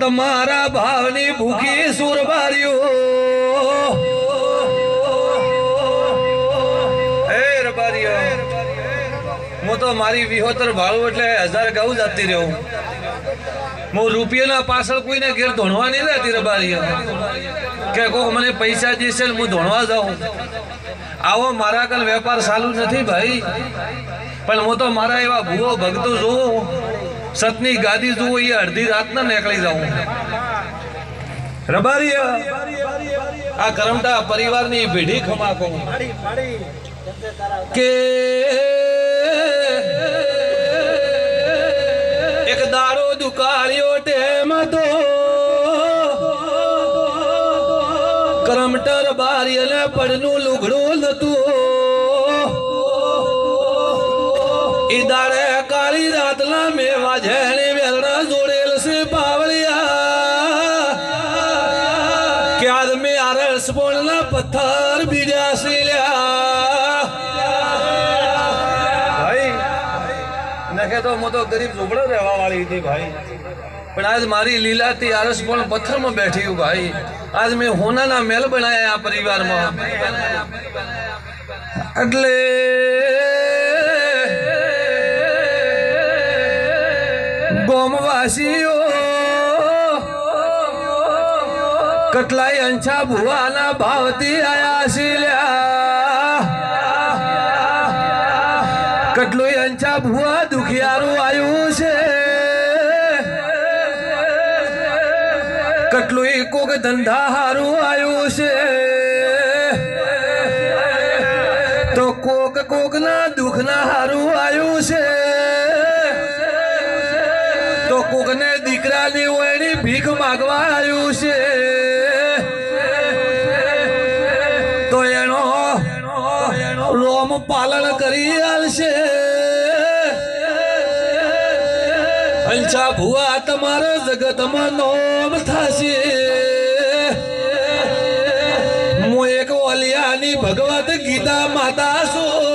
તમારા ભાવની ભૂખી સુરબારીઓ હે રબારીઓ હું તો મારી વિહોતર ભાળું એટલે 1000 ગાઉ જતી રહ્યો હું રૂપિયાના પાછળ કોઈને ઘેર ધોણવા નહીં રહેતી રબારીઓ કે કોક મને પૈસા દેશે ને હું ધોણવા જાઉં આવો મારા કલ વેપાર ચાલુ નથી ભાઈ પણ હું તો મારા એવા ભૂવો ભક્તો જોઉં સતની ગાદી જોઉં એ અડધી રાતના નીકળી જાઉં રબારીયા આ કરમટા પરિવારની પેઢી ખમા કહું કે એક દાડો દુકાળ્યો ટેમ તો કરમટર બારીને પડનું લુગડું નતું ઈ દાડે કાળી રાતના મેવા જેણે વેલણા જોડેલ છે પાવળિયા કે આદમી આરસ બોલના પથ્થર બીજા છે લ્યા ભાઈ નખે તો હું તો ગરીબ ઝૂંપડો રહેવા વાળી હતી ભાઈ પણ આજ મારી લીલાથી આરસ પણ પથ્થરમાં બેઠી હું ભાઈ આજ મેં હોનાના મહેલ બનાયા આ પરિવારમાં એટલે ગોમવાસીઓ કટલાઈ અંછા ભુવાના ભાવથી આયા શીલ્યા કટલોઈ અંછા ભુવા દુખિયારું આવ્યું છે કટલોઈ કોક ધંધા હારું આવ્યું છે તો કોક ના દુઃખ ના હારું આવ્યું છે તો કોકને દીકરાની ઓયની ભીખ માગવા આવ્યું છે તો એનો રોમ પાલન કરી આલશે અંછા ભુવા તમારો જગતમાં નોમ થશે હું એક ઓલિયાની ભગવત ગીતા માતા છું